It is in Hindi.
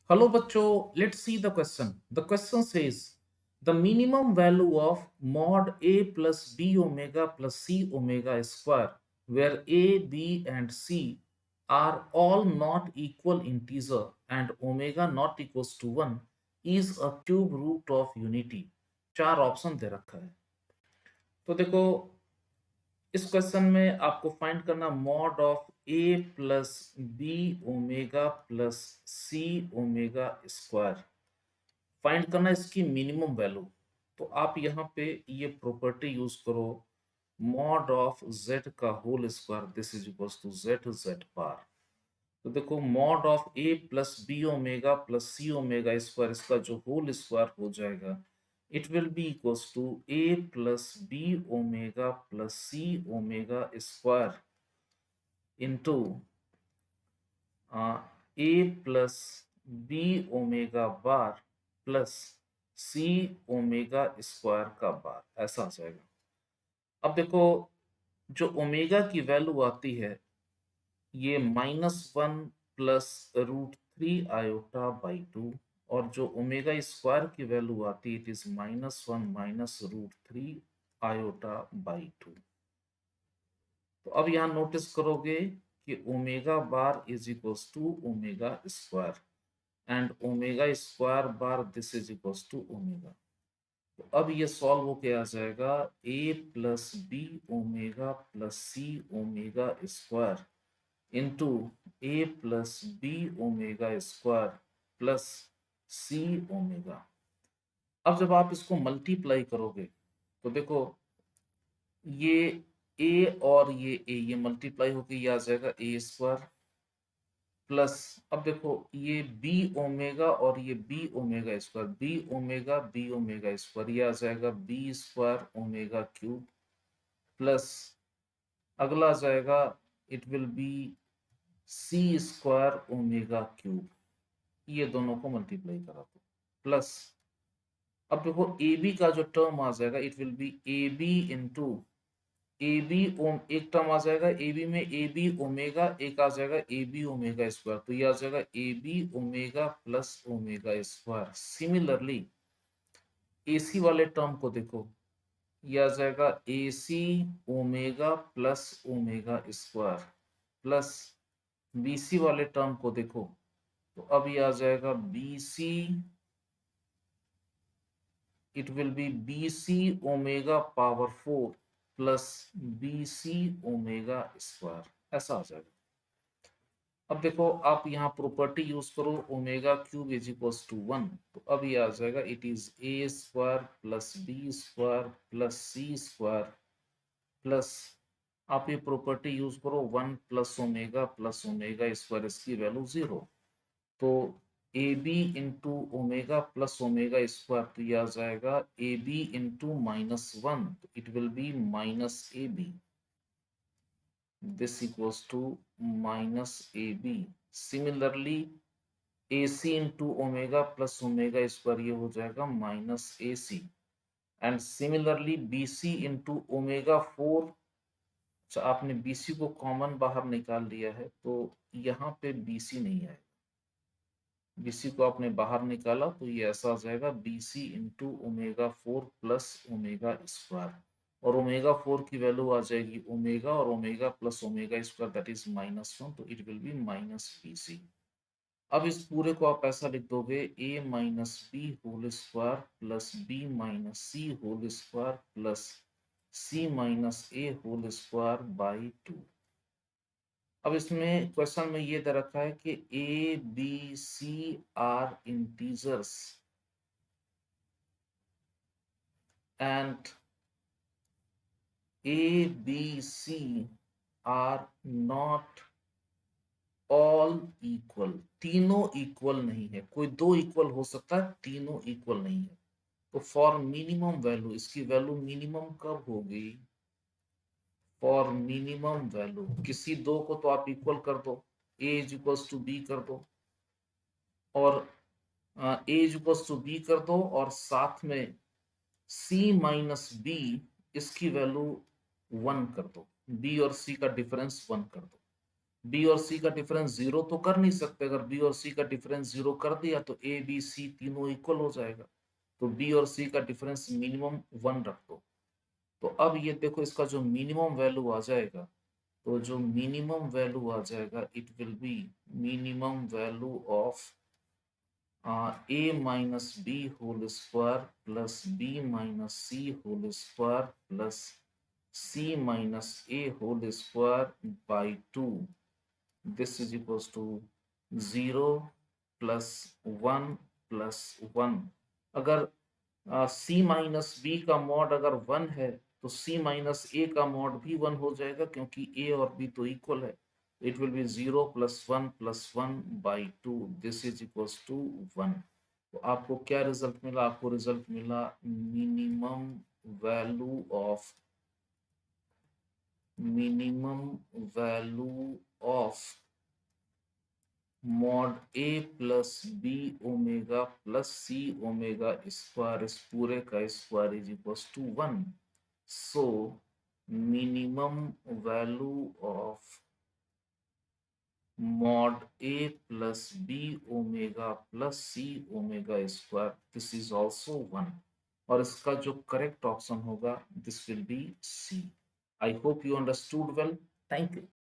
Hello bachcho, let's see the question. The question says the minimum value of mod A plus B omega plus C omega square where A, B and C are all not equal integer and omega not equals to 1 is a cube root of unity. चार ऑप्शन दे रखा है। तो देखो इस क्वेश्चन में आपको फाइंड करना mod of a plus b omega plus c omega square find करना है इसकी मिनिमम वैल्यू। तो आप यहाँ पे ये प्रॉपर्टी यूज करो मॉड ऑफ z का whole square this is equals to z bar. तो देखो mod of a plus b omega plus c omega square इसका जो होल स्क्वायर हो जाएगा it will be equals to a plus b omega plus c omega square into a plus b omega bar plus c omega square का बार ऐसा आ जाएगा। अब देखो जो ओमेगा की वैल्यू आती है ये -1 प्लस √3 आयोटा बाई 2 और जो ओमेगा स्क्वायर की वैल्यू आती है it is -1 minus √3 iota by 2। तो अब यहाँ नोटिस करोगे कि omega bar is equals to omega square and omega square bar this is equals to omega. तो अब ये सॉल्व होके आ जाएगा a plus b omega plus c omega square into a plus b omega square plus c omega. अब जब आप इसको मल्टीप्लाई करोगे तो देखो ये ए और ये मल्टीप्लाई होके ये आ जाएगा ए स्क्वायर प्लस अब देखो ये बी ओमेगा और ये b omega square b omega square ये आ जाएगा b square omega cube plus अगला आ जाएगा it will be c square omega cube. ये दोनों को मल्टीप्लाई करा दो प्लस अब देखो ए बी का जो टर्म आ जाएगा it will be a b into a b ओम एक टर्म आ जाएगा ए बी में ए बी ओमेगा एक आ जाएगा ए बी ओमेगा स्क्वायर तो ये आ जाएगा a b omega plus omega square. Similarly a c वाले टर्म को देखो ये आ जाएगा a c omega plus omega square plus b c वाले टर्म को देखो तो अब ये आ जाएगा b c it will be b c omega power 4 plus b c omega square ऐसा आ जाएगा। अब देखो आप यहाँ प्रॉपर्टी यूज करो omega cube is equals to 1 तो अब ये आ जाएगा it is a square plus b square plus c square plus आप ये प्रॉपर्टी यूज करो 1 प्लस ओमेगा स्क्वायर इसकी वैल्यू 0 तो a b into omega plus omega square तो ये आ जाएगा ए बी इंटू -1 तो it will be minus a b this equals to minus AB. Similarly, AC into omega plus omega square ये हो जाएगा minus AC. And similarly, BC into omega 4 अच्छा आपने BC को कॉमन बाहर निकाल लिया है तो यहाँ पे BC नहीं आएगा। BC को आपने बाहर निकाला तो ये ऐसा आ जाएगा BC into omega 4 plus omega square और ओमेगा 4 की वैल्यू आ जाएगी ओमेगा और omega plus omega square that is -1 तो it will be minus BC। अब इस पूरे को आप ऐसा लिख दोगे a minus b whole square plus b minus c whole square plus c minus a whole square by 2। अब इसमें क्वेश्चन में ये दे रखा है कि a b c are integers and a b c are not all equal तीनों इक्वल नहीं है कोई दो इक्वल हो सकता है तीनों इक्वल नहीं है। तो फॉर मिनिमम वैल्यू इसकी वैल्यू मिनिमम कब होगी फॉर मिनिमम वैल्यू किसी दो को तो आप इक्वल कर दो ए इज इक्वल्स टू बी कर दो और ए इज इक्वल्स टू बी कर दो और साथ में सी माइनस बी इसकी वैल्यू 1 कर दो बी और सी का डिफरेंस 1 कर दो बी और सी का डिफरेंस जीरो तो कर नहीं सकते, अगर बी और सी का डिफरेंस जीरो कर दिया तो ए बी सी तीनों इक्वल हो जाएगा, तो बी और सी का डिफरेंस मिनिमम 1 रख दो। तो अब ये देखो इसका जो मिनिमम वैल्यू आ जाएगा, तो जो मिनिमम वैल्यू आ जाएगा it will B minimum value of a minus b whole square plus b minus c whole square plus c minus a whole square by 2, this is equals to 0 plus 1 plus 1। अगर c माइनस बी का मॉड अगर 1 है तो c माइनस ए का मॉड भी 1 हो जाएगा, क्योंकि a और b तो इक्वल है। It will be 0 plus 1 by 2, this is equals to 1। तो आपको क्या रिजल्ट मिला? आपको रिजल्ट मिला minimum value of minimum value of mod a plus b omega plus c omega square, इस पूरे का square is equals to 1। So minimum value of mod a plus b omega plus c omega square, this is also 1। और इसका जो करेक्ट ऑप्शन होगा this will be c. I hope you understood well. Thank you.